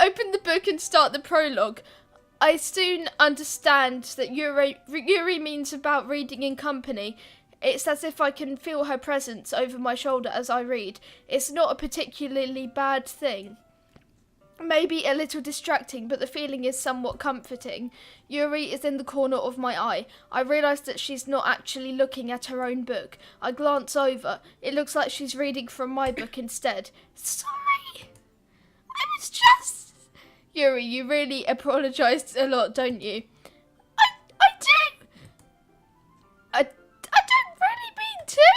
open the book and start the prologue. I soon understand that Yuri means about reading in company. It's as if I can feel her presence over my shoulder as I read. It's not a particularly bad thing. Maybe a little distracting, but the feeling is somewhat comforting. Yuri is in the corner of my eye. I realise that she's not actually looking at her own book. I glance over. It looks like she's reading from my book instead. Sorry. I was just... Yuri, you really apologise a lot, don't you? I do. I don't really mean to.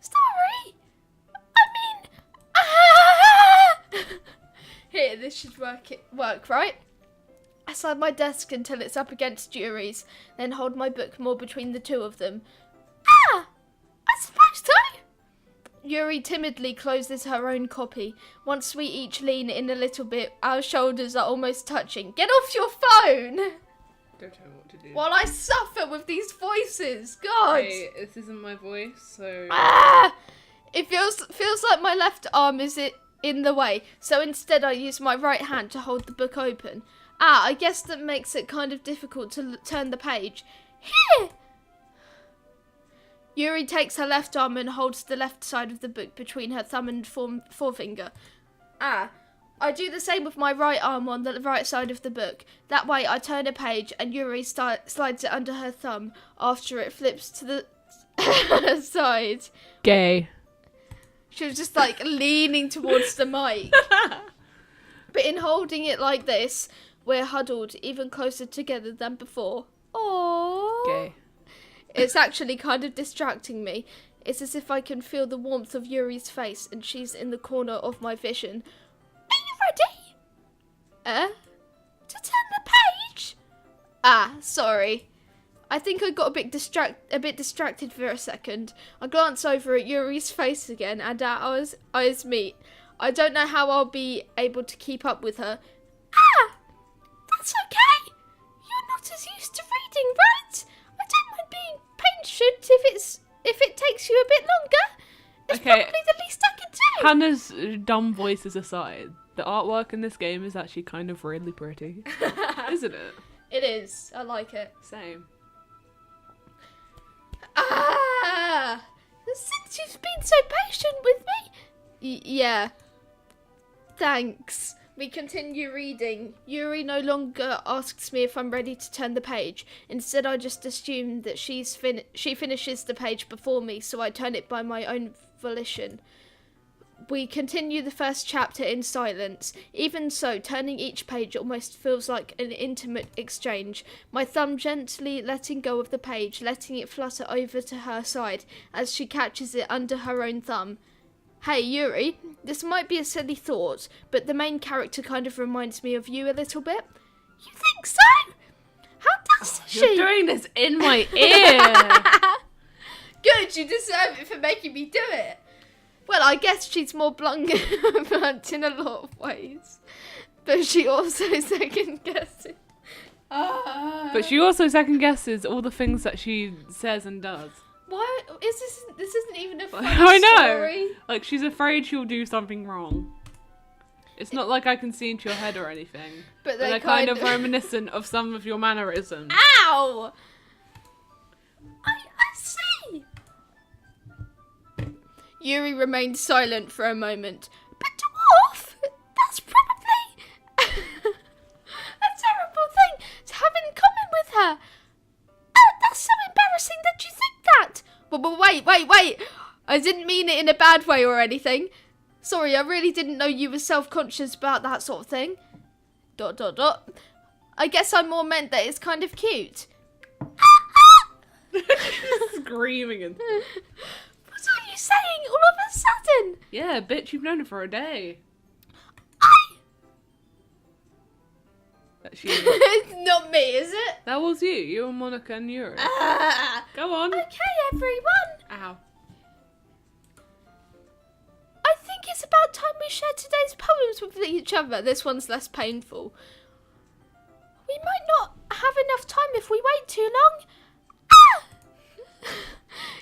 Sorry. I mean... Here, this should work, right? I slide my desk until it's up against Yuri's, then hold my book more between the two of them. I suppose so. Yuri timidly closes her own copy. Once we each lean in a little bit, our shoulders are almost touching. Get off your phone! Don't tell me what to do. While I suffer with these voices. God! Hey, this isn't my voice, so... It feels like my left arm is in the way, so instead I use my right hand to hold the book open. I guess that makes it kind of difficult to turn the page. Here! Yuri takes her left arm and holds the left side of the book between her thumb and forefinger. I do the same with my right arm on the right side of the book. That way I turn a page and Yuri slides it under her thumb after it flips to the side. Gay. She was just like leaning towards the mic. But in holding it like this, we're huddled even closer together than before. Aww. Gay. It's actually kind of distracting me. It's as if I can feel the warmth of Yuri's face and she's in the corner of my vision. Are you ready? To turn the page? Sorry. I think I got a bit distracted for a second. I glance over at Yuri's face again and our eyes meet. I don't know how I'll be able to keep up with her. That's okay. You're not as used to reading, right? I don't mind being patient if it takes you a bit longer. It's probably the least I can do. Hannah's dumb voices aside, the artwork in this game is actually kind of really pretty. Isn't it? It is. I like it. Same. Since you've been so patient with me. Yeah. Thanks. We continue reading. Yuri no longer asks me if I'm ready to turn the page. Instead, I just assume that she finishes the page before me, so I turn it by my own volition. We continue the first chapter in silence. Even so, turning each page almost feels like an intimate exchange. My thumb gently letting go of the page, letting it flutter over to her side as she catches it under her own thumb. Hey, Yuri, this might be a silly thought, but the main character kind of reminds me of you a little bit. You think so? How does she? You're doing this in my ear. Good, you deserve it for making me do it. Well, I guess she's more blunt in a lot of ways. But she also second guesses. But she also second guesses all the things that she says and does. Why is this isn't even a funny I know. story. Like, she's afraid she'll do something wrong. It's not like I can see into your head or anything. But they're kind of reminiscent of some of your mannerisms. Ow! I see. Yuri remained silent for a moment. But dwarf, that's probably a terrible thing to have in common with her. That's so embarrassing that you think that. But wait. I didn't mean it in a bad way or anything. Sorry, I really didn't know you were self-conscious about that sort of thing. ... I guess I more meant that it's kind of cute. Screaming and... What are you saying all of a sudden? Yeah, bitch, you've known her for a day. That's you. It's not me, is it? That was you. You and Monica and Yuri. Go on. Okay, everyone. Ow. I think it's about time we share today's poems with each other. This one's less painful. We might not have enough time if we wait too long.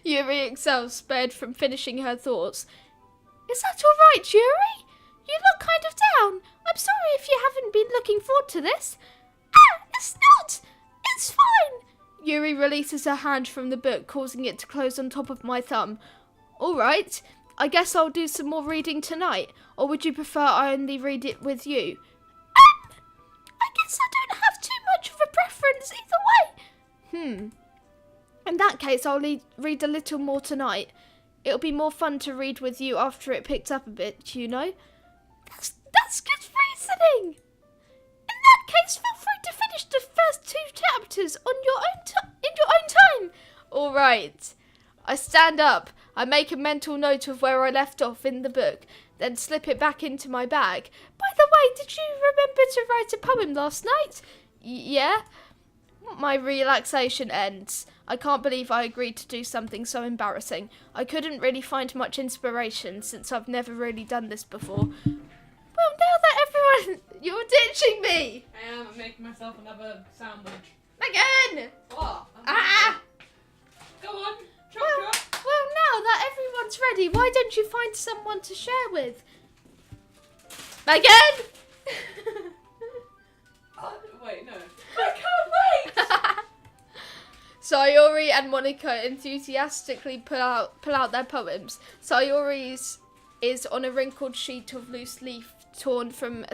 Yuri exhales, spared from finishing her thoughts. Is that all right, Yuri? You look kind of down. I'm sorry if you haven't been looking forward to this. It's not. It's fine. Yuri releases her hand from the book, causing it to close on top of my thumb. All right. I guess I'll do some more reading tonight. Or would you prefer I only read it with you? I guess I don't have too much of a preference either way. In that case, I'll read a little more tonight. It'll be more fun to read with you after it picks up a bit, you know? That's good reasoning. In that case, feel free to finish the first 2 chapters on in your own time. All right. I stand up. I make a mental note of where I left off in the book, then slip it back into my bag. By the way, did you remember to write a poem last night? Yeah. My relaxation ends. I can't believe I agreed to do something so embarrassing. I couldn't really find much inspiration since I've never really done this before. Well, now that everyone... You're ditching me! I am. I'm making myself another sandwich. Megan! What? Go on. Chop. Well, now that everyone's ready, why don't you find someone to share with? Megan! Wait, no. I can't wait! Sayori and Monica enthusiastically pull out their poems. Sayori's is on a wrinkled sheet of loose leaf torn from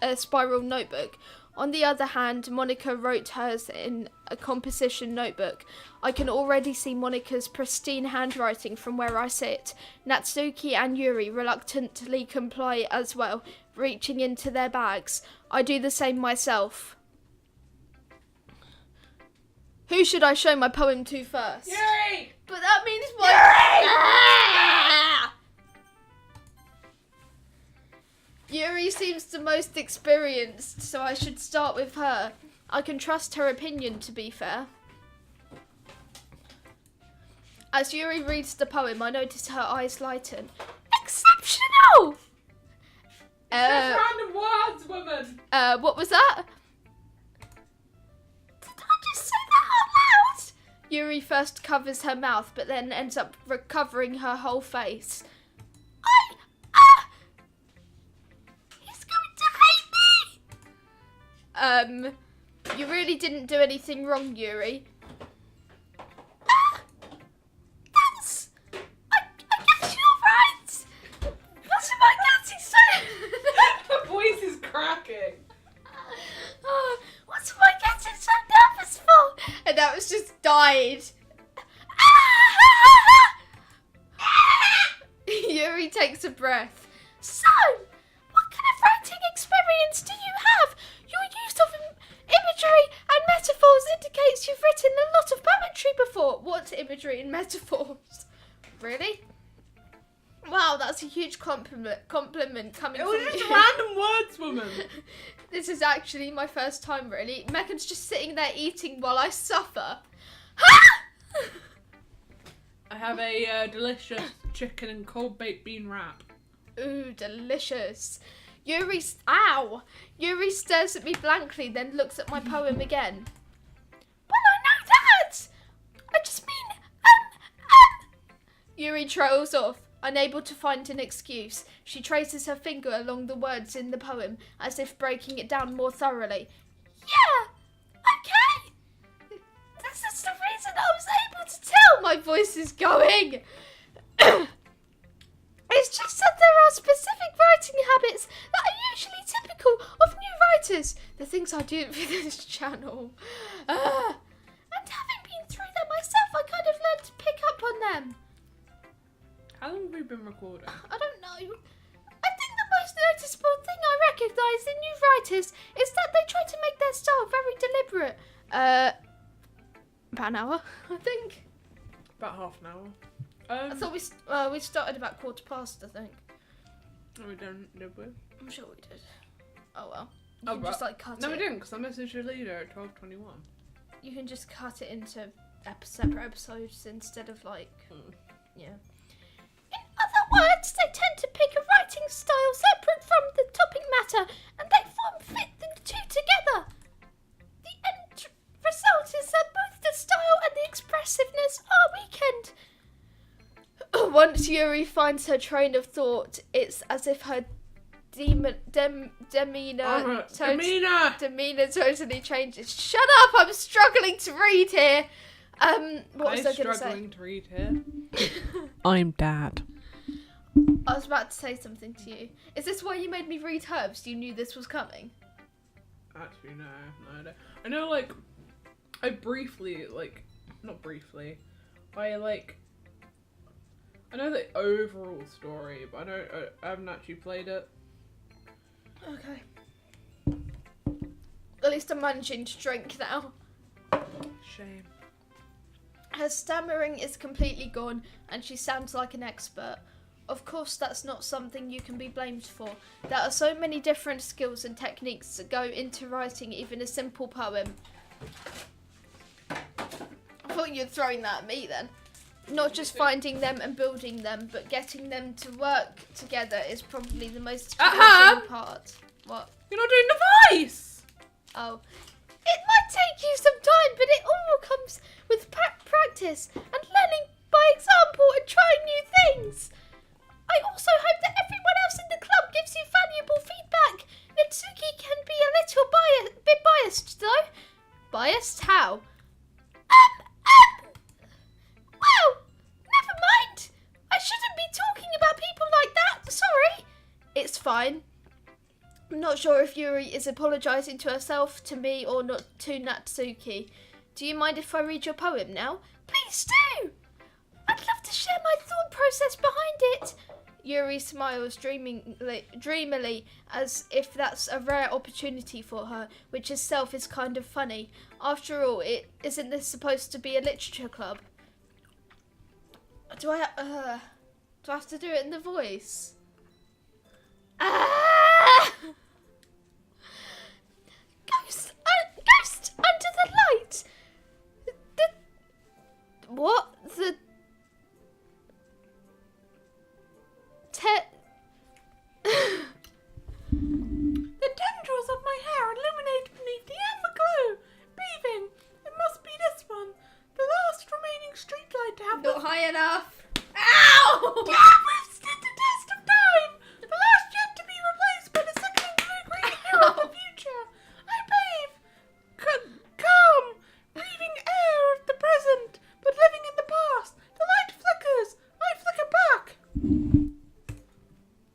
a spiral notebook. On the other hand, Monica wrote hers in a composition notebook. I can already see Monica's pristine handwriting from where I sit. Natsuki and Yuri reluctantly comply as well, reaching into their bags. I do the same myself. Who should I show my poem to first? Yuri! But that means my... Yuri seems the most experienced, so I should start with her. I can trust her opinion, to be fair. As Yuri reads the poem, I notice her eyes lighten. Exceptional! Just random words, woman! What was that? Did I just say that out loud? Yuri first covers her mouth, but then ends up recovering her whole face. You really didn't do anything wrong, Yuri. I guess you're right. What am I getting so... Her voice is cracking. What am I getting so nervous for? And that was just died. Yuri takes a breath. So, what kind of writing experience do you have? Your use of imagery and metaphors indicates you've written a lot of poetry before. What imagery and metaphors? Really? Wow, that's a huge compliment coming from you. It was just random words, woman. This is actually my first time, really. Megan's just sitting there eating while I suffer. I have a delicious chicken and cold baked bean wrap. Ooh, delicious. Yuri stares at me blankly, then looks at my poem again. Well, I know that! I just mean, Yuri trails off, unable to find an excuse. She traces her finger along the words in the poem, as if breaking it down more thoroughly. Yeah, okay. This is the reason I was able to tell. My voice is going. It's just that there are specific writing habits that are usually typical of new writers. The things I do for this channel. And having been through them myself, I kind of learned to pick up on them. How long have we been recording? I don't know. I think the most noticeable thing I recognise in new writers is that they try to make their style very deliberate. About an hour, I think. About half an hour. I thought we started about 15:15, I think. No, we didn't, did we? I'm sure we did. Oh well. You Oh, can just like cut it. No, we didn't, because I messaged your leader at 12:21. You can just cut it into separate episodes instead of like, yeah. In other words, they tend to pick a writing style separate from the topic matter, and they fit the two together. The end result is that both the style and the expressiveness are weakened. Once Yuri finds her train of thought, it's as if her demeanor totally changes. Shut up! I'm struggling to read here. What was I going to say? I'm struggling to read here. I'm Dad. I was about to say something to you. Is this why you made me read Herbs? You knew this was coming? Actually, no, I don't. I know, like, I briefly, like, not briefly, I know the overall story, but I haven't actually played it. Okay. At least I'm managing to drink now. Shame. Her stammering is completely gone, and she sounds like an expert. Of course, that's not something you can be blamed for. There are so many different skills and techniques that go into writing even a simple poem. I thought you were throwing that at me then. Not just finding them and building them, but getting them to work together is probably the most challenging part. What? You're not doing the voice! Oh. It might take you some time, but it all comes with practice and learning by example and trying new things. I also hope that everyone else in the club gives you valuable feedback. Natsuki can be a little bit biased, though. Biased? How? Well, never mind. I shouldn't be talking about people like that. Sorry. It's fine. I'm not sure if Yuri is apologising to herself, to me, or not to Natsuki. Do you mind if I read your poem now? Please do! I'd love to share my thought process behind it. Yuri smiles dreamily, as if that's a rare opportunity for her, which itself is kind of funny. After all, isn't this supposed to be a literature club? Do I have to do it in the voice? Ghost under the light. What? The tendrils of my hair illuminate beneath the afterglow. Beaving. It must be this one. The last remaining streetlight to have not high enough. Ow! Withstood the test of time. The last yet to be replaced by the second blue-green hero of the future. I bathe. Calm. Breathing air of the present, but living in the past. The light flickers. I flicker back.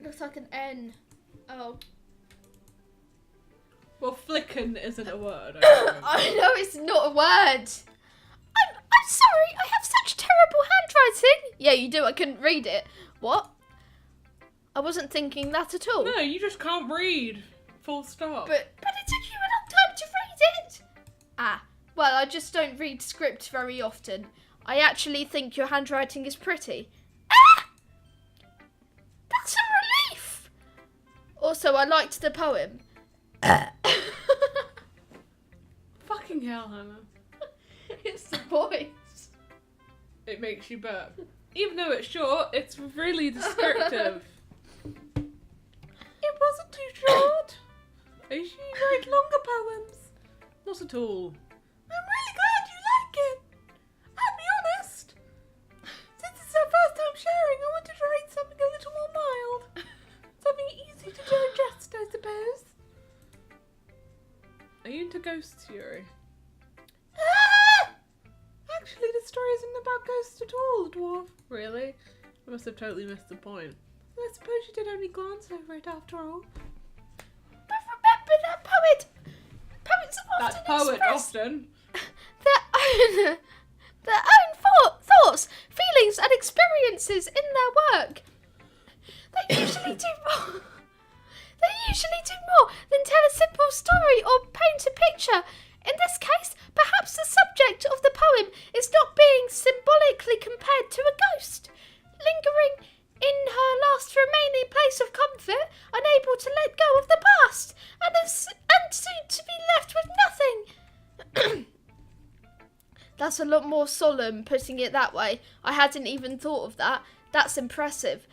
Looks like an N. Oh. Well, flicken isn't a word. I know it's not a word. I'm sorry, I have such terrible handwriting. Yeah, you do. I couldn't read it. What? I wasn't thinking that at all. No, you just can't read. Full stop. But it took you a long time to read it. Ah, well, I just don't read script very often. I actually think your handwriting is pretty. Ah! That's a relief. Also, I liked the poem. Fucking hell, Hannah. It's the voice. It makes you burp. Even though it's short, it's really descriptive. It wasn't too short. I usually write longer poems. Not at all. I'm really glad you like it. I'll be honest. Since it's our first time sharing, I wanted to write something a little more mild. Something easy to digest, I suppose. Are you into ghosts, Yuri? Actually, the story isn't about ghosts at all, dwarf. Really? I must have totally missed the point. I suppose you did only glance over it after all. But remember that poets often express their own thoughts, feelings and experiences in their work. They usually do more. They usually do more than tell a simple story or paint a picture. In this case, perhaps the subject of the poem is not being symbolically compared to a ghost, lingering in her last remaining place of comfort, unable to let go of the past, and soon to be left with nothing. That's a lot more solemn, putting it that way. I hadn't even thought of that. That's impressive.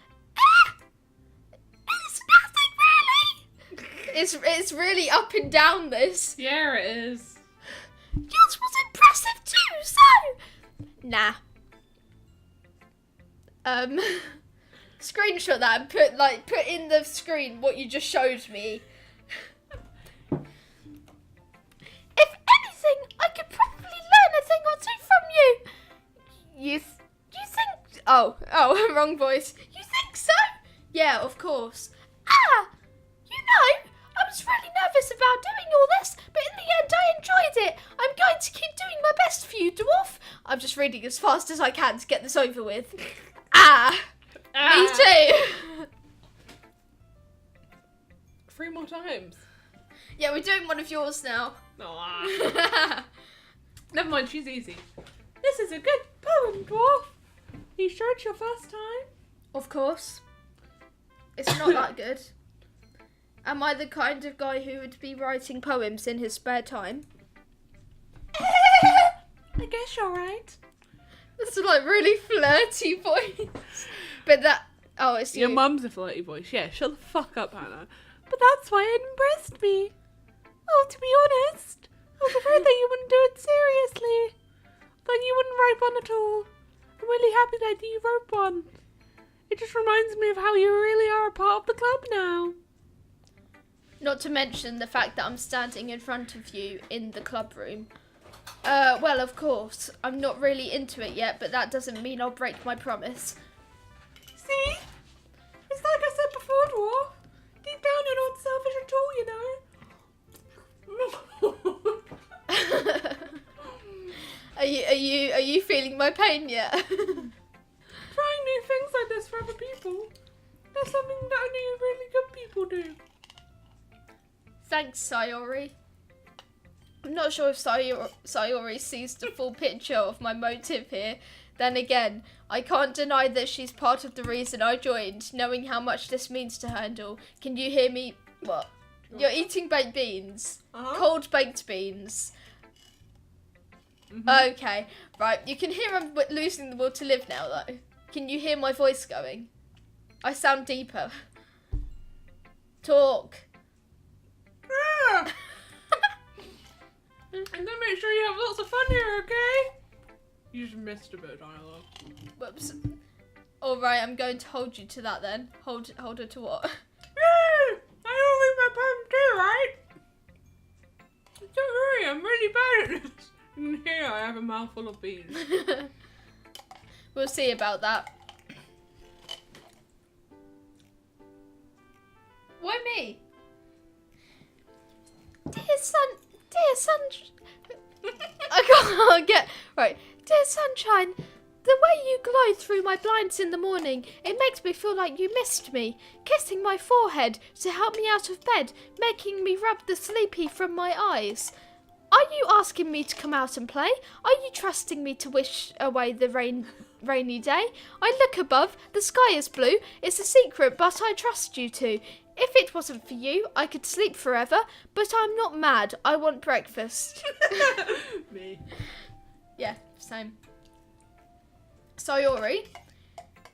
It's nothing, really. It's really up and down, this. Yeah, it is. Yours was impressive too, so... Nah. Screenshot that and put in the screen what you just showed me. If anything, I could probably learn a thing or two from you. You think? Oh, wrong voice. You think so? Yeah, of course. I was really nervous about doing all this, but in the end I enjoyed it. I'm going to keep doing my best for you, dwarf. I'm just reading as fast as I can to get this over with. Me too. 3 more times. Yeah, we're doing one of yours now. Never mind, she's easy. This is a good poem, dwarf. You sure it's your first time? Of course. It's not that good. Am I the kind of guy who would be writing poems in his spare time? I guess you're right. That's like really flirty voice. But it's you. Your mum's a flirty voice. Yeah, shut the fuck up, Hannah. But that's why it impressed me. Oh, to be honest, I was afraid that you wouldn't do it seriously. That you wouldn't write one at all. I'm really happy that you wrote one. It just reminds me of how you really are a part of the club now. Not to mention the fact that I'm standing in front of you in the club room. Well, of course, I'm not really into it yet, but that doesn't mean I'll break my promise. See? It's like I said before, dwarf. Deep down you're not selfish at all, you know. Are you feeling my pain yet? Trying new things like this for other people. That's something that only really good people do. Thanks, Sayori. I'm not sure if Sayori sees the full picture of my motive here. Then again, I can't deny that she's part of the reason I joined, knowing how much this means to her and all. Can you hear me? What? You're eating baked beans. Cold baked beans. Mm-hmm. Okay, right. You can hear I'm losing the will to live now, though. Can you hear my voice going? I sound deeper. Talk. And then make sure you have lots of fun here, okay? You just missed a bit of dialogue. Whoops. Alright, I'm going to hold you to that then. Hold her to what? Yeah! I will read my poem too, right? Don't worry, I'm really bad at this. And here I have a mouthful of beans. We'll see about that. Why me? Dear I can't get right. Dear sunshine, the way you glow through my blinds in the morning, it makes me feel like you missed me. Kissing my forehead to help me out of bed, making me rub the sleepy from my eyes. Are you asking me to come out and play? Are you trusting me to wish away the rainy day? I look above, the sky is blue. It's a secret, but I trust you to. If it wasn't for you, I could sleep forever, but I'm not mad. I want breakfast. Me. Yeah, same. Sayori,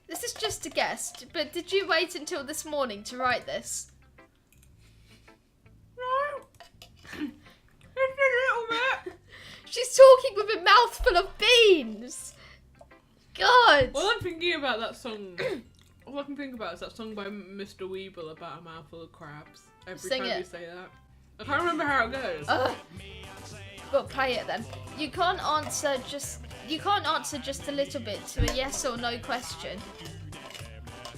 this is just a guess, but did you wait until this morning to write this? No. Just a little bit. She's talking with a mouthful of beans. God. Well, I'm thinking about that song. All I can think about is that song by Mr. Weeble about a mouthful of crabs. Every Sing time it. you say that. I can't remember how it goes. Well, play it then. You can't answer just a little bit to a yes or no question.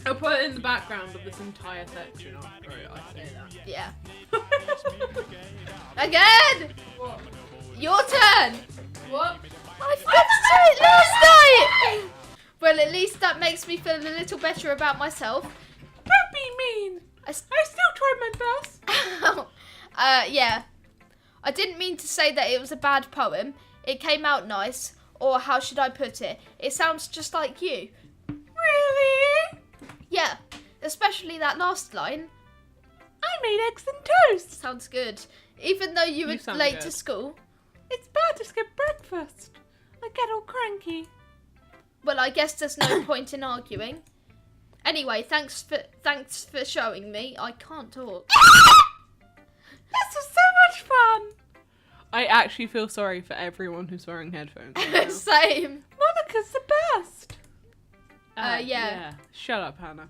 I'll put it in the background of this entire section after I say that. Yeah. Again! What? Your turn! What? I forgot to do it last night! Well, at least that makes me feel a little better about myself. Don't be mean! I still tried my best. Yeah. I didn't mean to say that it was a bad poem. It came out nice. Or how should I put it? It sounds just like you. Really? Yeah. Especially that last line. I made eggs and toast. Sounds good. Even though you were sound late good. to school. It's bad to skip breakfast. I get all cranky. Well, I guess there's no point in arguing. Anyway, thanks for showing me. I can't talk. This was so much fun. I actually feel sorry for everyone who's wearing headphones right now. Same. Monica's the best. Yeah. Shut up, Hannah.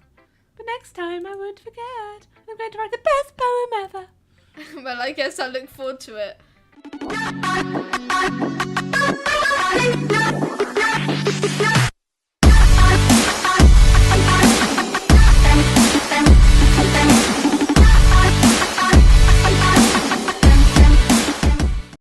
But next time I won't forget. I'm going to write the best poem ever. Well, I guess I look forward to it.